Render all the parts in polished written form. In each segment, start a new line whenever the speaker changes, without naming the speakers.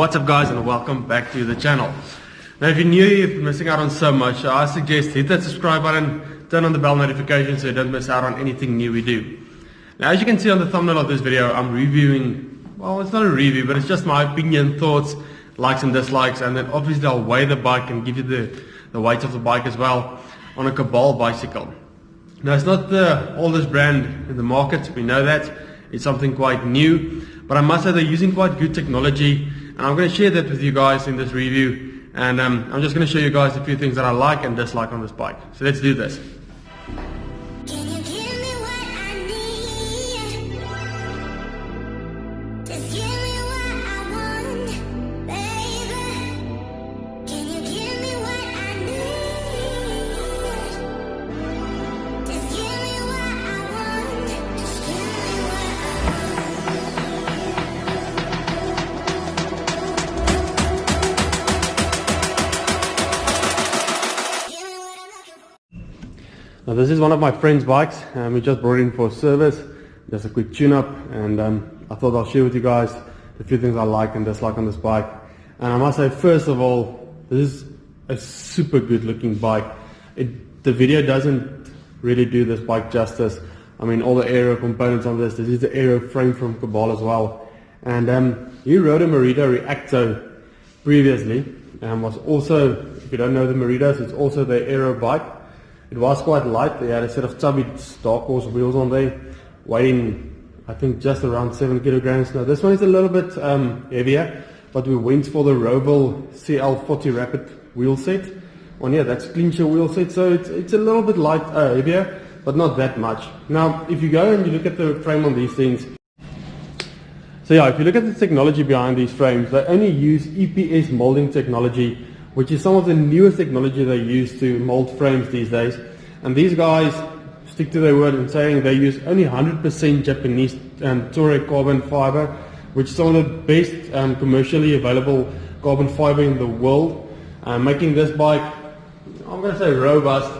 What's up guys, and welcome back to the channel. Now if you're new, you're missing out on so much. I suggest hit that subscribe button, turn on the bell notification so you don't miss out on anything new we do. Now as you can see on the thumbnail of this video, I'm reviewing, well, it's not a review, but it's just my opinion, thoughts, likes and dislikes, and then obviously I'll weigh the bike and give you the weight of the bike as well on a Cabal bicycle. Now it's not the oldest brand in the market, we know that. It's something quite new, but I must say they're using quite good technology, and I'm going to share that with you guys in this review. And I'm just going to show you guys a few things that I like and dislike on this bike. So let's do this. Now this is one of my friend's bikes, we just brought it in for a service, just a quick tune-up, and I thought I'll share with you guys a few things I like and dislike on this bike. And I must say, first of all, this is a super good looking bike. The video doesn't really do this bike justice. I mean, all the aero components on this is the aero frame from Cabal as well. And he rode a Merida Reacto previously, and was also, if you don't know the Meridas, it's also the aero bike. It was quite light. They had a set of chubby Dark Horse wheels on there, weighing I think just around 7 kilograms. Now this one is a little bit heavier, but we went for the Roval CL40 Rapid wheel set. That's clincher wheel set, so it's a little bit light, heavier, but not that much. Now if you go and you look at the frame on these things, so yeah, if you look at the technology behind these frames, they only use EPS molding technology, which is some of the newest technology they use to mold frames these days. And these guys stick to their word in saying they use only 100% Japanese Toray carbon fiber, which is some of the best commercially available carbon fiber in the world, making this bike, I'm going to say, robust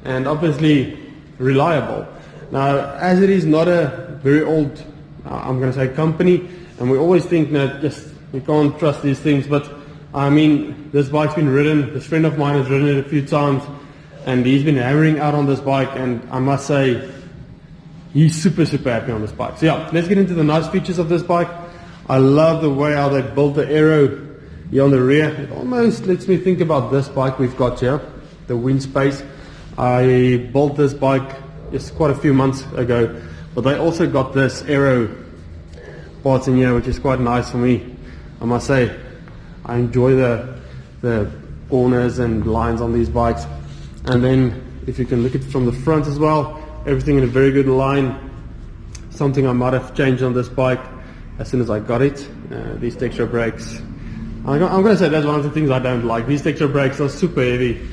and obviously reliable. Now, as it is not a very old, I'm going to say, company, and we always think that just we can't trust these things, but I mean, this bike's been ridden, this friend of mine has ridden it a few times, and he's been hammering out on this bike, and I must say, he's super happy on this bike. So yeah, let's get into the nice features of this bike. I love the way how they built the aero here on the rear. It almost lets me think about this bike we've got here, the wind space. I built this bike just quite a few months ago, but they also got this aero parts in here, which is quite nice for me, I must say. I enjoy the corners and lines on these bikes. And then if you can look at it from the front as well, everything in a very good line. Something I might have changed on this bike as soon as I got it, these texture brakes. I'm going to say that's one of the things I don't like. These texture brakes are super heavy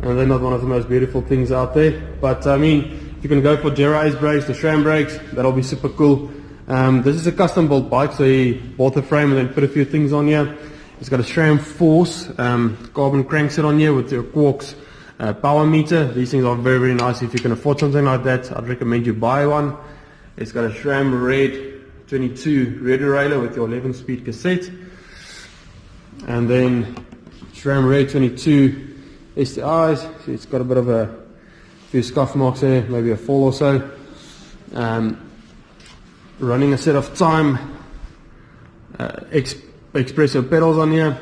and they're not one of the most beautiful things out there. But I mean, if you can go for Jerry's brakes, the SRAM brakes, that'll be super cool. This is a custom built bike, so he bought the frame and then put a few things on here. It's got a SRAM Force carbon crankset on here with your Quarks power meter. These things are very nice. If you can afford something like that, I'd recommend you buy one. It's got a SRAM Red 22 rear derailleur with your 11-speed cassette, and then SRAM Red 22 STIs. So it's got a bit of a few scuff marks there, maybe a fall or so. Running a set of time Espresso pedals on here,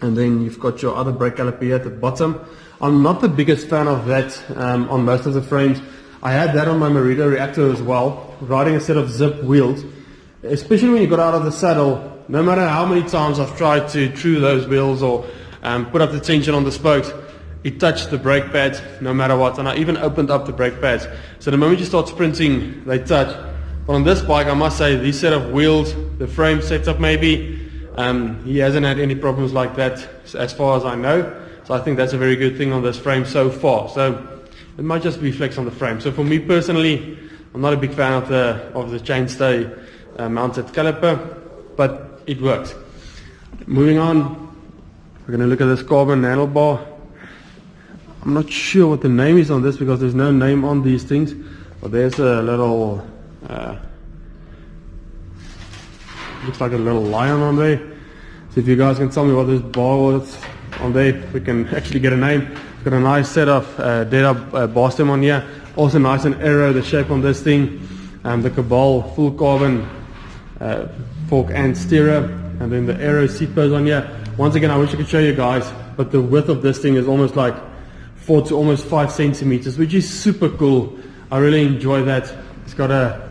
and then you've got your other brake caliper here at the bottom. I'm not the biggest fan of that on most of the frames. I had that on my Merida Reacto as well, riding a set of zip wheels, especially when you got out of the saddle. No matter how many times I've tried to true those wheels or put up the tension on the spokes, it touched the brake pads no matter what, and I even opened up the brake pads. So the moment you start sprinting, they touch. But on this bike, I must say, this set of wheels, the frame setup maybe, he hasn't had any problems like that as far as I know. So I think that's a very good thing on this frame so far. So it might just be flex on the frame. So for me personally, I'm not a big fan of the chainstay mounted caliper, but it works. Moving on, we're going to look at this carbon handlebar. I'm not sure what the name is on this because there's no name on these things, but there's a little looks like a little lion on there. So if you guys can tell me what this bar was on there, we can actually get a name. It's got a nice set of dead up bar stem on here. Also nice and aero, the shape on this thing. The Cabal full carbon fork and steerer, and then the aero seat post on here. Once again, I wish I could show you guys, but the width of this thing is almost like 4 to almost 5 centimeters, which is super cool. I really enjoy that. It's got a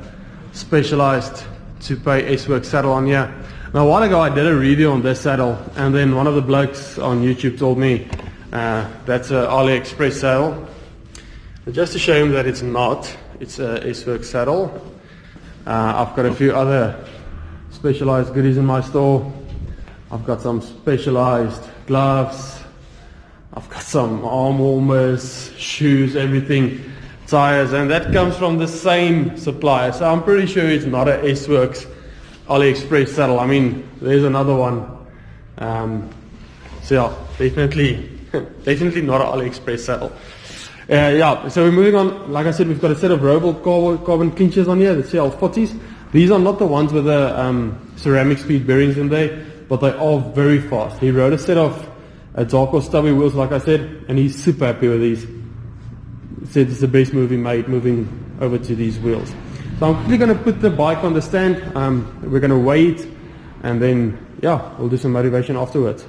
specialized Toupe S-Works saddle on here. Now a while ago I did a review on this saddle, and then one of the blokes on YouTube told me that's an AliExpress saddle. But just to show him that it's not, it's a S-Works saddle. I've got a few other specialized goodies in my store. I've got some specialized gloves, I've got some arm warmers, shoes, everything, tires, and that comes from the same supplier. So I'm pretty sure it's not a S-Works AliExpress saddle. I mean, there's another one. So yeah, definitely not an AliExpress saddle. Yeah, so we're moving on. Like I said, we've got a set of Roval carbon clinches on here, the CL40s. These are not the ones with the ceramic speed bearings in there, but they are very fast. He rode a set of dark or stubby wheels, like I said, and he's super happy with these. He said it's the best move he made, moving over to these wheels. So I'm quickly going to put the bike on the stand. We're going to weigh it, and then, yeah, we'll do some motivation afterwards.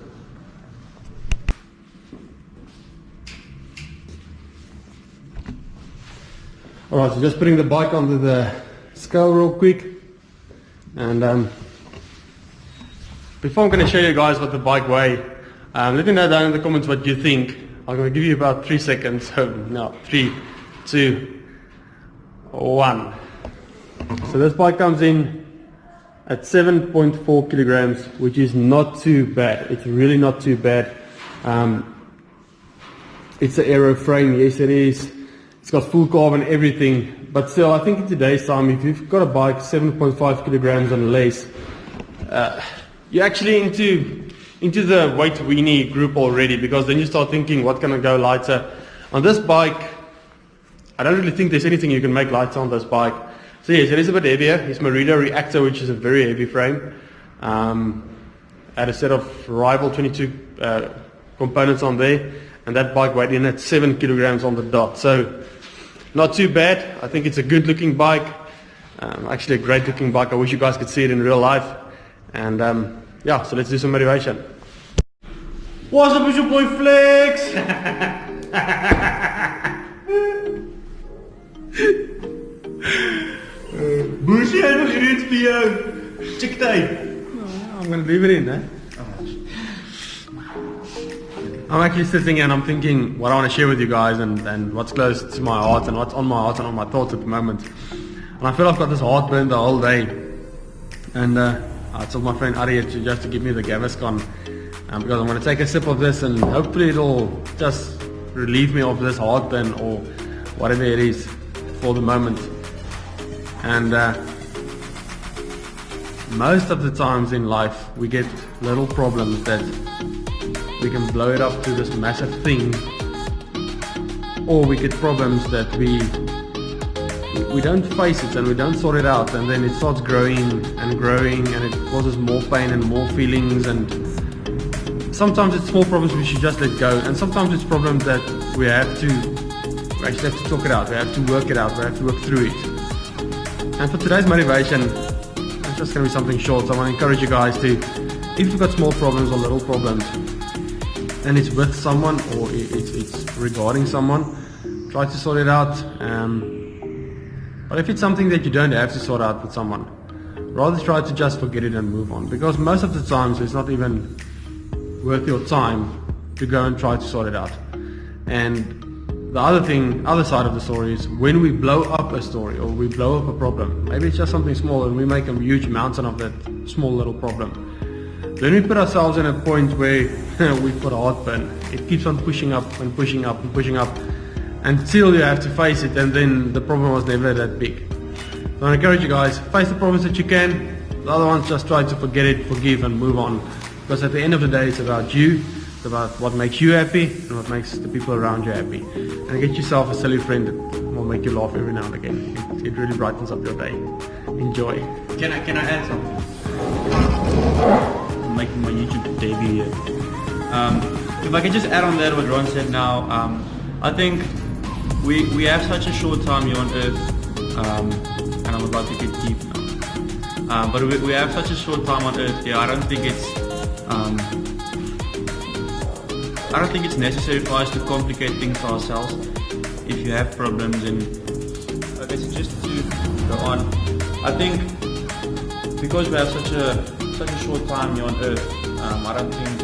Alright, so just putting the bike onto the scale real quick, and before I'm going to show you guys what the bike weighs, let me know down in the comments what you think. I'm going to give you about 3 seconds. So now 3, 2, 1. So this bike comes in at 7.4 kilograms, which is not too bad. It's really not too bad. It's an aero frame, yes it is. It's got full carbon, everything. But still, I think in today's time, if you've got a bike 7.5 kilograms and less, you're actually into the weight weenie group already, because then you start thinking, what can I go lighter? On this bike, I don't really think there's anything you can make lighter on this bike. So yes, it is a bit heavier. It's Merida Reactor, which is a very heavy frame. Had a set of Rival 22 components on there, and that bike weighed in at 7 kilograms on the dot. So not too bad. I think it's a good looking bike. Actually a great looking bike. I wish you guys could see it in real life. And yeah, so let's do some motivation. What's up with your boy Flex? Boosje, I nog iets voor jou. Check it out. I'm going to leave it in, eh? I'm actually sitting here and I'm thinking what I want to share with you guys, and what's close to my heart, and what's on my heart and on my thoughts at the moment. And I feel I've got this heartburn the whole day. And I told my friend Ari just to give me the Gaviscon, because I'm going to take a sip of this, and hopefully it'll just relieve me of this heartburn or whatever it is for the moment. And most of the times in life we get little problems that we can blow it up to this massive thing, or we get problems that we don't face it and we don't sort it out, and then it starts growing and growing, and it causes more pain and more feelings. And sometimes it's small problems we should just let go, and sometimes it's problems that we actually have to talk it out, we have to work it out, we have to work through it. And for today's motivation, it's just going to be something short. So I want to encourage you guys to, if you've got small problems or little problems, and it's with someone or it's regarding someone, try to sort it out. But if it's something that you don't have to sort out with someone, rather try to just forget it and move on, because most of the times it's not even worth your time to go and try to sort it out. And the other side of the story is when we blow up a story or we blow up a problem, maybe it's just something small and we make a huge mountain of that small little problem, then we put ourselves in a point where we've got heartburn. It keeps on pushing up and pushing up and pushing up until you have to face it, and then the problem was never that big. So I encourage you guys, face the problems that you can. The other ones, just try to forget it, forgive and move on, because at the end of the day it's about you. It's about what makes you happy and what makes the people around you happy. And get yourself a silly friend that will make you laugh every now and again. It really brightens up your day. Enjoy.
Can I add something? making my YouTube debut here. If I could just add on that what Ron said now, I think we have such a short time here on earth, and I'm about to get deep now, but we have such a short time on earth here. I don't think it's necessary for us to complicate things for ourselves. If you have problems, and okay, so just to go on, I think because we have such a short time here on earth, I don't think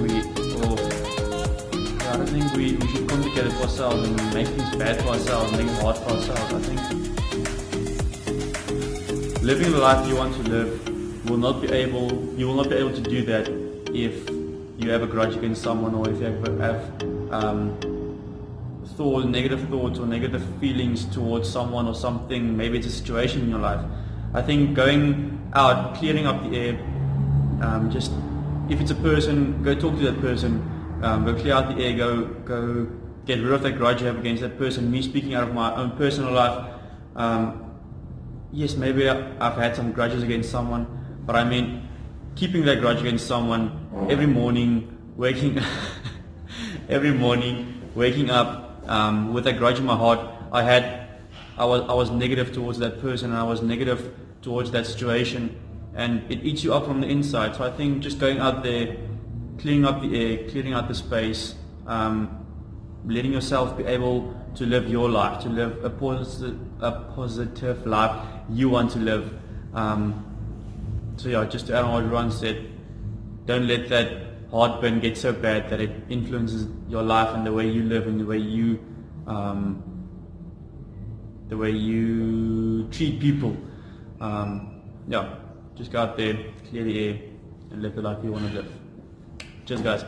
we should complicate it for ourselves and make things bad for ourselves, make it hard for ourselves. I think living the life you want to live, you will not be able to do that if you have a grudge against someone, or if you have negative thoughts or negative feelings towards someone or something. Maybe it's a situation in your life. I think going out, clearing up the air, just if it's a person, go talk to that person, go clear out the air, go get rid of that grudge you have against that person. Me speaking out of my own personal life, yes, maybe I've had some grudges against someone, but I mean keeping that grudge against someone every morning, waking up with that grudge in my heart. I was negative towards that person, and I was negative towards that situation, and it eats you up from the inside. So I think just going out there, cleaning up the air, clearing out the space, letting yourself be able to live your life, to live a positive life you want to live. So yeah, just to add on what Ron said, don't let that heartburn get so bad that it influences your life and the way you live and the way you treat people. Yeah, just go out there, clear the air, and live the life you want to live. Cheers, guys.